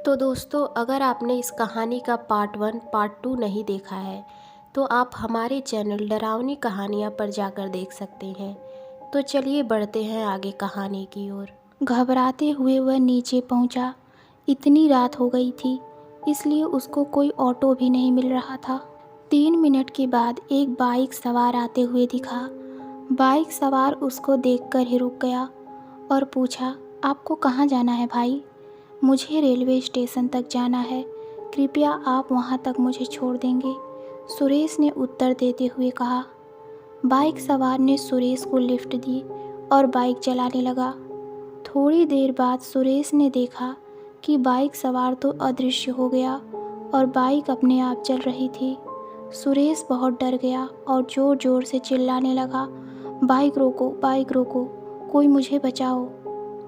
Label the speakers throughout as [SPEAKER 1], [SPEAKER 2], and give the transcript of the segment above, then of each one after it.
[SPEAKER 1] तो दोस्तों, अगर आपने इस कहानी का पार्ट 1 पार्ट 2 नहीं देखा है तो आप हमारे चैनल डरावनी कहानियाँ पर जाकर देख सकते हैं। तो चलिए बढ़ते हैं आगे कहानी की ओर।
[SPEAKER 2] घबराते हुए वह नीचे पहुंचा। इतनी रात हो गई थी, इसलिए उसको कोई ऑटो भी नहीं मिल रहा था। 3 मिनट के बाद एक बाइक सवार आते हुए दिखा। बाइक सवार उसको देखकर ही रुक गया और पूछा, आपको कहाँ जाना है भाई? मुझे रेलवे स्टेशन तक जाना है, कृपया आप वहाँ तक मुझे छोड़ देंगे? सुरेश ने उत्तर देते हुए कहा। बाइक सवार ने सुरेश को लिफ्ट दी और बाइक चलाने लगा। थोड़ी देर बाद सुरेश ने देखा कि बाइक सवार तो अदृश्य हो गया और बाइक अपने आप चल रही थी। सुरेश बहुत डर गया और ज़ोर ज़ोर से चिल्लाने लगा, बाइक रोको, बाइक रोको, कोई मुझे बचाओ।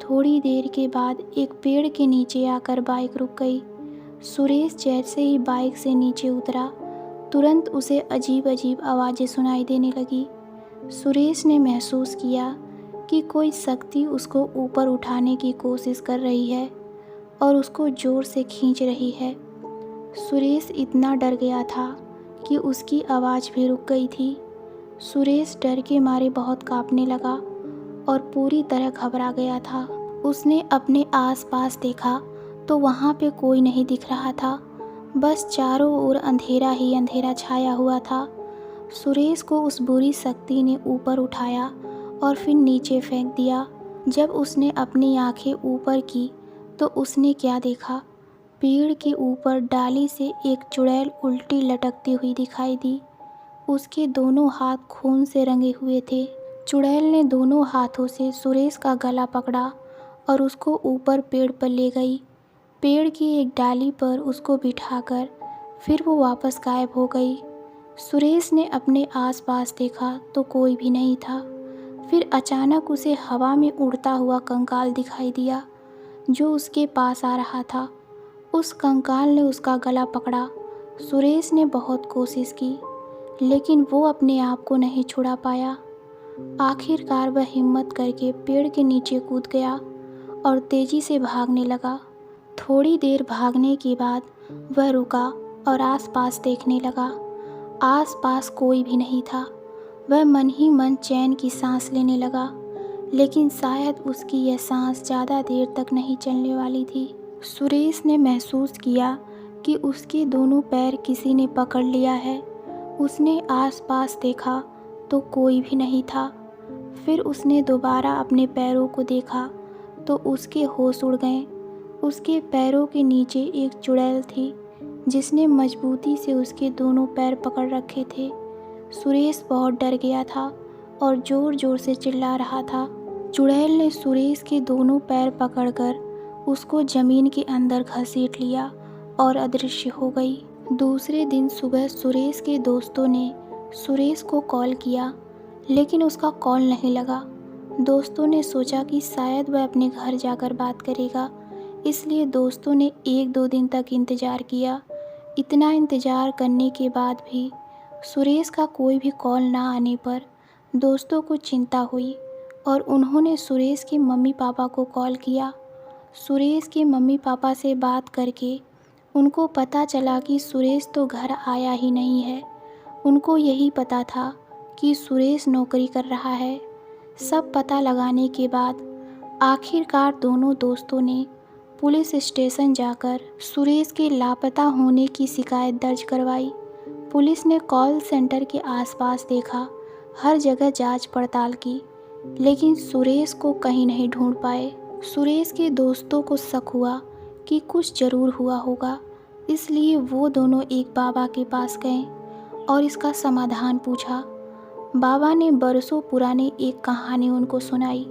[SPEAKER 2] थोड़ी देर के बाद एक पेड़ के नीचे आकर बाइक रुक गई। सुरेश जैसे ही बाइक से नीचे उतरा, तुरंत उसे अजीब अजीब आवाज़ें सुनाई देने लगी। सुरेश ने महसूस किया कि कोई शक्ति उसको ऊपर उठाने की कोशिश कर रही है और उसको ज़ोर से खींच रही है। सुरेश इतना डर गया था कि उसकी आवाज़ भी रुक गई थी। सुरेश डर के मारे बहुत कांपने लगा और पूरी तरह घबरा गया था। उसने अपने आसपास देखा तो वहाँ पे कोई नहीं दिख रहा था, बस चारों ओर अंधेरा ही अंधेरा छाया हुआ था। सुरेश को उस बुरी शक्ति ने ऊपर उठाया और फिर नीचे फेंक दिया। जब उसने अपनी आंखें ऊपर की तो उसने क्या देखा? पेड़ के ऊपर डाली से एक चुड़ैल उल्टी लटकती हुई दिखाई दी। उसके दोनों हाथ खून से रंगे हुए थे। चुड़ैल ने दोनों हाथों से सुरेश का गला पकड़ा और उसको ऊपर पेड़ पर ले गई। पेड़ की एक डाली पर उसको बिठाकर फिर वो वापस गायब हो गई। सुरेश ने अपने आसपास देखा तो कोई भी नहीं था। फिर अचानक उसे हवा में उड़ता हुआ कंकाल दिखाई दिया जो उसके पास आ रहा था। उस कंकाल ने उसका गला पकड़ा। सुरेश ने बहुत कोशिश की, लेकिन वो अपने आप को नहीं छुड़ा पाया। आखिरकार वह हिम्मत करके पेड़ के नीचे कूद गया और तेज़ी से भागने लगा। थोड़ी देर भागने के बाद वह रुका और आसपास देखने लगा। आसपास कोई भी नहीं था। वह मन ही मन चैन की सांस लेने लगा, लेकिन शायद उसकी यह सांस ज़्यादा देर तक नहीं चलने वाली थी। सुरेश ने महसूस किया कि उसके दोनों पैर किसी ने पकड़ लिया है। उसने आसपास देखा तो कोई भी नहीं था। फिर उसने दोबारा अपने पैरों को देखा तो उसके होश उड़ गए। उसके पैरों के नीचे एक चुड़ैल थी जिसने मजबूती से उसके दोनों पैर पकड़ रखे थे। सुरेश बहुत डर गया था और ज़ोर ज़ोर से चिल्ला रहा था। चुड़ैल ने सुरेश के दोनों पैर पकड़कर उसको ज़मीन के अंदर घसीट लिया और अदृश्य हो गई। दूसरे दिन सुबह सुरेश के दोस्तों ने सुरेश को कॉल किया, लेकिन उसका कॉल नहीं लगा। दोस्तों ने सोचा कि शायद वह अपने घर जाकर बात करेगा, इसलिए दोस्तों ने 1-2 दिन तक इंतज़ार किया। इतना इंतज़ार करने के बाद भी सुरेश का कोई भी कॉल ना आने पर दोस्तों को चिंता हुई और उन्होंने सुरेश के मम्मी पापा को कॉल किया। सुरेश के मम्मी पापा से बात करके उनको पता चला कि सुरेश तो घर आया ही नहीं है। उनको यही पता था कि सुरेश नौकरी कर रहा है। सब पता लगाने के बाद आखिरकार दोनों दोस्तों ने पुलिस स्टेशन जाकर सुरेश के लापता होने की शिकायत दर्ज करवाई। पुलिस ने कॉल सेंटर के आसपास देखा, हर जगह जांच पड़ताल की, लेकिन सुरेश को कहीं नहीं ढूंढ पाए। सुरेश के दोस्तों को शक हुआ कि कुछ ज़रूर हुआ होगा, इसलिए वो दोनों एक बाबा के पास गए और इसका समाधान पूछा। बाबा ने बरसों पुरानी एक कहानी उनको सुनाई।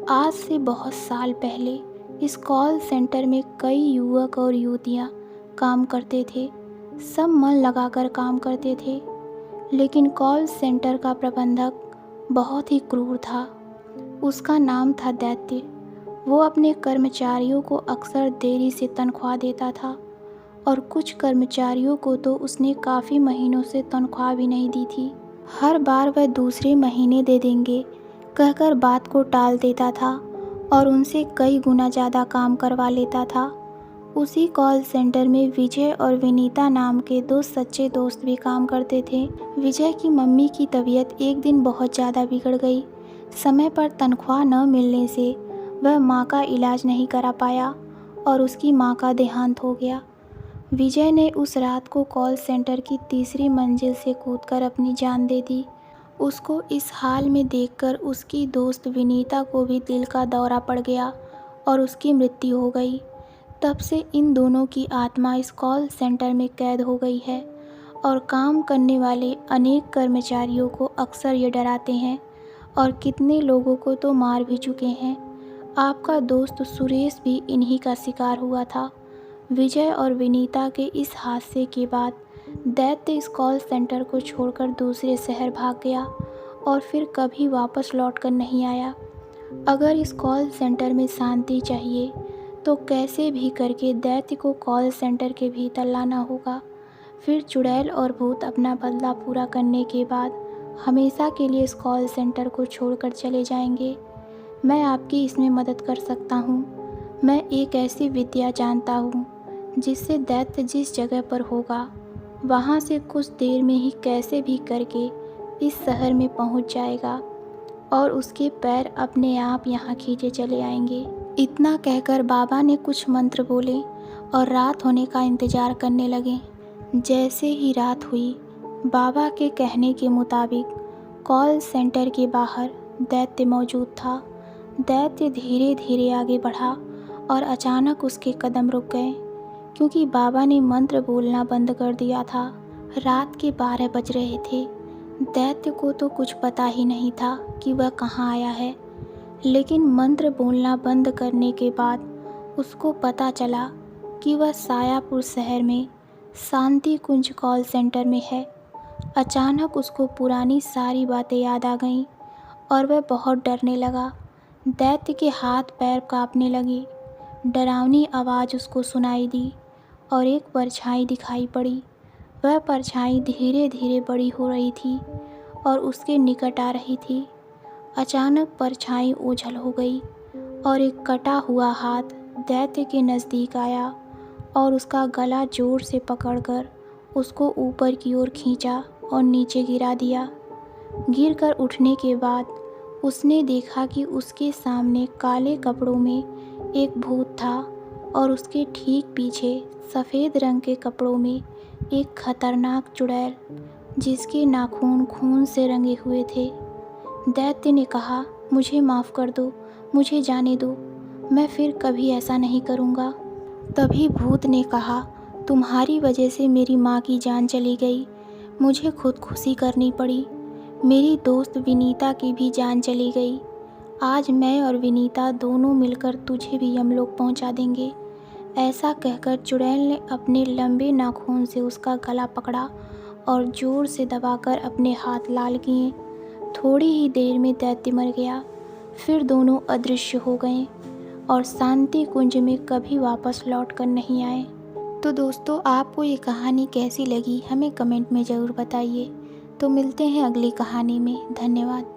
[SPEAKER 2] आज से बहुत साल पहले इस कॉल सेंटर में कई युवक और युवतियां काम करते थे। सब मन लगाकर काम करते थे, लेकिन कॉल सेंटर का प्रबंधक बहुत ही क्रूर था। उसका नाम था दैत्य। वो अपने कर्मचारियों को अक्सर देरी से तनख्वाह देता था और कुछ कर्मचारियों को तो उसने काफ़ी महीनों से तनख्वाह भी नहीं दी थी। हर बार वह दूसरे महीने दे देंगे कहकर बात को टाल देता था और उनसे कई गुना ज़्यादा काम करवा लेता था। उसी कॉल सेंटर में विजय और विनीता नाम के दो सच्चे दोस्त भी काम करते थे। विजय की मम्मी की तबीयत एक दिन बहुत ज़्यादा बिगड़ गई। समय पर तनख्वाह न मिलने से वह माँ का इलाज नहीं करा पाया और उसकी माँ का देहांत हो गया। विजय ने उस रात को कॉल सेंटर की तीसरी मंजिल से कूदकर अपनी जान दे दी। उसको इस हाल में देखकर उसकी दोस्त विनीता को भी दिल का दौरा पड़ गया और उसकी मृत्यु हो गई। तब से इन दोनों की आत्मा इस कॉल सेंटर में कैद हो गई है और काम करने वाले अनेक कर्मचारियों को अक्सर ये डराते हैं और कितने लोगों को तो मार भी चुके हैं। आपका दोस्त सुरेश भी इन्हीं का शिकार हुआ था। विजय और विनीता के इस हादसे के बाद दैत्य इस कॉल सेंटर को छोड़कर दूसरे शहर भाग गया और फिर कभी वापस लौटकर नहीं आया। अगर इस कॉल सेंटर में शांति चाहिए तो कैसे भी करके दैत्य को कॉल सेंटर के भीतर लाना होगा। फिर चुड़ैल और भूत अपना बदला पूरा करने के बाद हमेशा के लिए इस कॉल सेंटर को छोड़कर चले जाएंगे। मैं आपकी इसमें मदद कर सकता हूँ। मैं एक ऐसी विद्या जानता हूँ जिससे दैत्य जिस जगह पर होगा वहाँ से कुछ देर में ही कैसे भी करके इस शहर में पहुँच जाएगा और उसके पैर अपने आप यहाँ खींचे चले आएंगे। इतना कहकर बाबा ने कुछ मंत्र बोले और रात होने का इंतज़ार करने लगे। जैसे ही रात हुई, बाबा के कहने के मुताबिक कॉल सेंटर के बाहर दैत्य मौजूद था। दैत्य धीरे धीरे आगे बढ़ा और अचानक उसके कदम रुक गए क्योंकि बाबा ने मंत्र बोलना बंद कर दिया था। रात के 12 बज रहे थे। दैत्य को तो कुछ पता ही नहीं था कि वह कहाँ आया है, लेकिन मंत्र बोलना बंद करने के बाद उसको पता चला कि वह सायापुर शहर में शांति कुंज कॉल सेंटर में है। अचानक उसको पुरानी सारी बातें याद आ गईं और वह बहुत डरने लगा। दैत्य के हाथ पैर कांपने लगे। डरावनी आवाज़ उसको सुनाई दी और एक परछाई दिखाई पड़ी। वह परछाई धीरे धीरे बड़ी हो रही थी और उसके निकट आ रही थी। अचानक परछाई ओझल हो गई और एक कटा हुआ हाथ दैत्य के नज़दीक आया और उसका गला जोर से पकड़कर उसको ऊपर की ओर खींचा और नीचे गिरा दिया। गिरकर उठने के बाद उसने देखा कि उसके सामने काले कपड़ों में एक भूत था और उसके ठीक पीछे सफ़ेद रंग के कपड़ों में एक खतरनाक चुड़ैल जिसके नाखून खून से रंगे हुए थे। दैत्य ने कहा, मुझे माफ़ कर दो, मुझे जाने दो, मैं फिर कभी ऐसा नहीं करूँगा। तभी भूत ने कहा, तुम्हारी वजह से मेरी माँ की जान चली गई, मुझे खुदकुशी करनी पड़ी, मेरी दोस्त विनीता की भी जान चली गई। आज मैं और विनीता दोनों मिलकर तुझे भी यमलोक पहुँचा देंगे। ऐसा कहकर चुड़ैल ने अपने लंबे नाखून से उसका गला पकड़ा और ज़ोर से दबाकर अपने हाथ लाल किए। थोड़ी ही देर में दैत्य मर गया। फिर दोनों अदृश्य हो गए और शांति कुंज में कभी वापस लौट कर नहीं आए। तो दोस्तों, आपको ये कहानी कैसी लगी हमें कमेंट में ज़रूर बताइए। तो मिलते हैं अगली कहानी में। धन्यवाद।